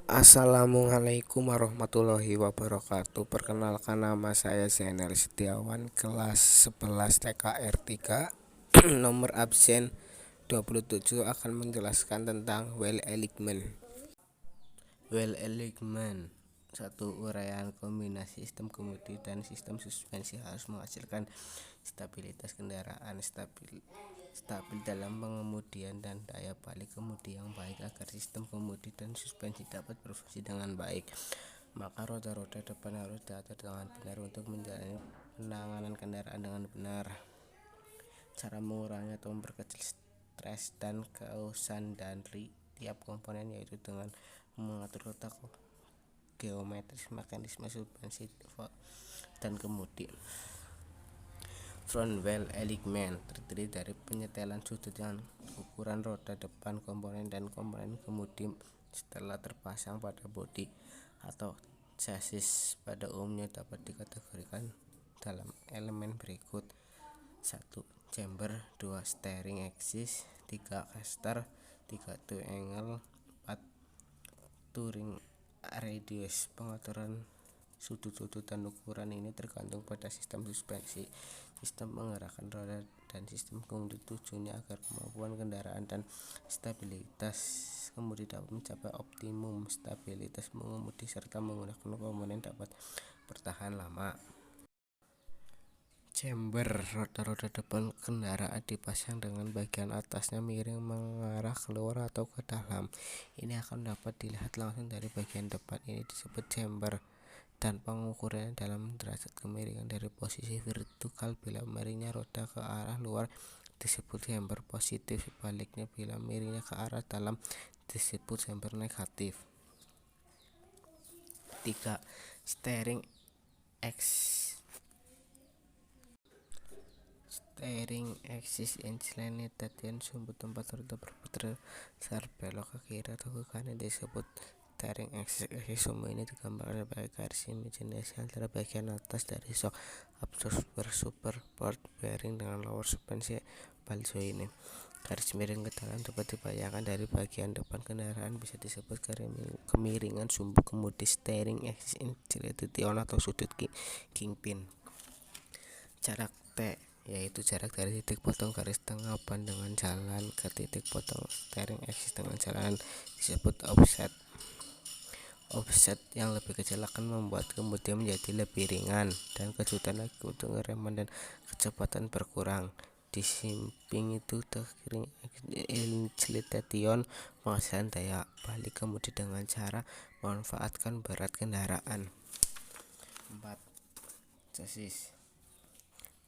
Assalamualaikum warahmatullahi wabarakatuh. Perkenalkan, nama saya Zainal Setiawan, kelas 11 TKR 3. Nomor absen 27, akan menjelaskan tentang well alignment. Well alignment 1. Uraian kombinasi sistem kemudi dan sistem suspensi harus menghasilkan stabilitas kendaraan stabil dalam pengemudian dan daya balik kemudi yang baik agar sistem kemudi dan suspensi dapat berfungsi dengan baik. Maka roda-roda depan harus diatur dengan benar untuk menjalani penanganan kendaraan dengan benar. Cara mengurangi atau memperkecil stres dan keausan dari tiap komponen yaitu dengan mengatur letak geometris mekanisme suspensi dan kemudi. Front well alignment terdiri dari penyetelan sudut yang ukuran roda depan komponen dan komponen kemudi setelah terpasang pada bodi atau chassis. Pada umumnya dapat dikategorikan dalam elemen berikut: 1. Chamber, 2. Steering axis, 3. caster, 3. toe angle, 4. touring radius. Pengaturan sudut-sudut dan ukuran ini tergantung pada sistem suspensi, sistem menggerakkan roda, dan sistem kemudi. Tujuannya agar kemampuan kendaraan dan stabilitas kemudi dapat mencapai optimum. Stabilitas mengemudi serta menggunakan komponen dapat bertahan lama. Chamber, roda-roda depan kendaraan dipasang dengan bagian atasnya miring mengarah keluar atau ke dalam. Ini akan dapat dilihat langsung dari bagian depan. Ini disebut chamber, dan pengukurannya dalam derajat kemiringan dari posisi vertikal. Bila miringnya roda ke arah luar disebut chamber positif, sebaliknya bila miringnya ke arah dalam disebut chamber negatif. 3. Steering axis inclined, dan sumbu tempat roda berputar belok ke kiri atau ke kanan disebut steering axis. Sumbu ini digambarkan sebagai garis imajinasi antara bagian atas dari shock absorber support bearing dengan lower suspensi ball joint. Garis miring ke dalam dapat dibayangkan dari bagian depan kendaraan, bisa disebut kemiringan sumbu kemudi steering axis inclination atau sudut kingpin. Jarak T yaitu jarak dari titik potong garis tengah pandangan jalan ke titik potong steering axis dengan jalan disebut offset. Offset yang lebih kecil akan membuat kemudi menjadi lebih ringan dan kejutan akibat pengereman dan kecepatan berkurang. Di samping itu, steering inclination menghasilkan daya balik kemudi dengan cara memanfaatkan berat kendaraan. 4. Chassis.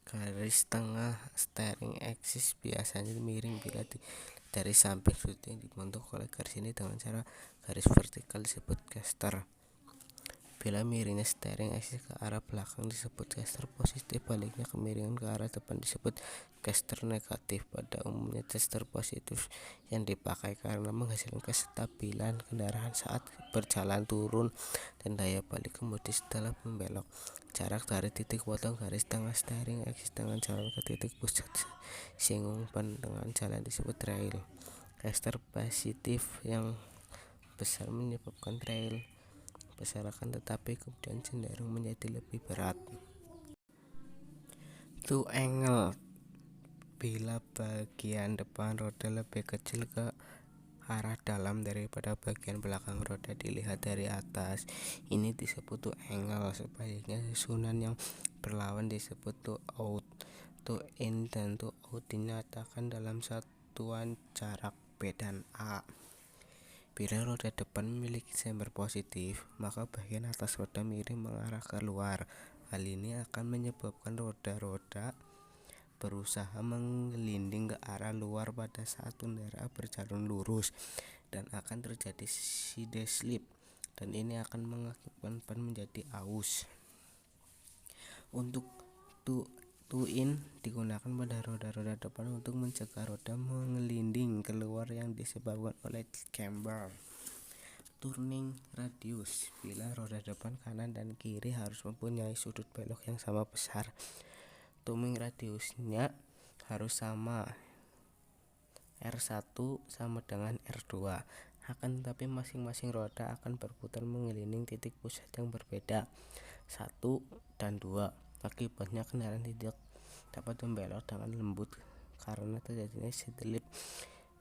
Garis tengah steering axis biasanya miring bila dari samping. Sudut yang dibentuk oleh garis ini dengan cara garis vertikal disebut caster. Bila miringnya steering axis ke arah belakang disebut caster positif, baliknya kemiringan ke arah depan disebut caster negatif. Pada umumnya caster positif yang dipakai karena menghasilkan kestabilan kendaraan saat berjalan turun dan daya balik kemudi setelah membelok. Jarak dari titik potong garis tengah steering axis dengan jalan ke titik pusat singgung dengan jalan disebut trail. Caster positif yang besar menyebabkan trail besar akan tetapi kemudian cenderung menjadi lebih berat. Toe angle, bila bagian depan roda lebih kecil ke arah dalam daripada bagian belakang roda dilihat dari atas, ini disebut toe angle. Sebaliknya susunan yang berlawan disebut toe out. Toe in dan toe out dinyatakan dalam satuan jarak B dan A. Bila roda depan memiliki chamber positif, maka bagian atas roda miring mengarah keluar. Hal ini akan menyebabkan roda-roda berusaha menggelinding ke arah luar pada saat kendaraan berjalan lurus, dan akan terjadi side slip, dan ini akan mengakibatkan ban menjadi aus. Untuk toe in digunakan pada roda-roda depan untuk mencegah roda menggelinding keluar yang disebabkan oleh camber. Turning radius, bila roda depan kanan dan kiri harus mempunyai sudut belok yang sama besar, turning radiusnya harus sama. R1 sama dengan R2. Akan tetapi masing-masing roda akan berputar mengelilingi titik pusat yang berbeda, 1 dan 2. Akibatnya kendaraan tidak dapat membelok dengan lembut karena terjadinya slip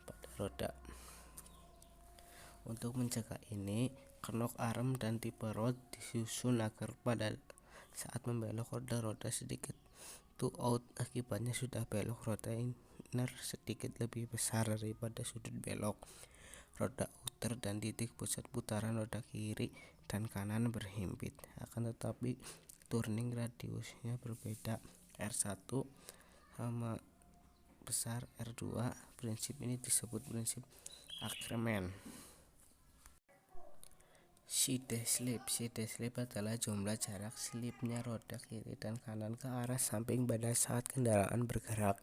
pada roda. Untuk mencegah ini, knok arm dan tipe rod disusun agar pada saat membelok roda sedikit to out. Akibatnya sudah belok roda inner sedikit lebih besar daripada sudut belok roda outer dan titik pusat putaran roda kiri dan kanan berhimpit. Akan tetapi turning radiusnya berbeda, R1 sama besar R2. Prinsip ini disebut prinsip Ackermann. Side slip. Side slip adalah jumlah jarak slipnya roda kiri dan kanan ke arah samping pada saat kendaraan bergerak.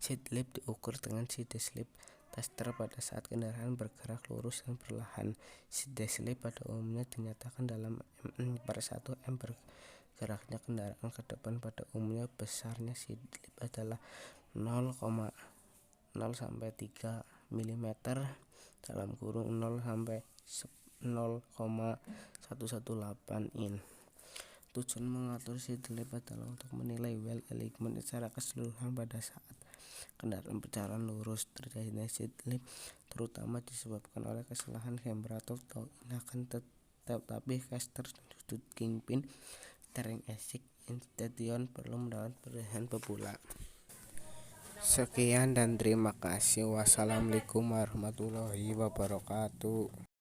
Side slip diukur dengan side slip tester pada saat kendaraan bergerak lurus dan perlahan. Side slip pada umumnya dinyatakan dalam mm/1 m. Bergeraknya kendaraan ke depan pada umumnya besarnya side slip adalah 0,0 sampai 3 mm dalam kurung 0 sampai 0,118 in. Tujuan mengatur side slip adalah untuk menilai wheel alignment secara keseluruhan pada saat kendaraan berjalan lurus. Terjadinya side slip terutama disebabkan oleh kesalahan camber atau tindakan tetapi caster dan sudut kingpin steering assist instation perlu mendapat perhatian pemula. Sekian dan terima kasih. Wassalamualaikum warahmatullahi wabarakatuh.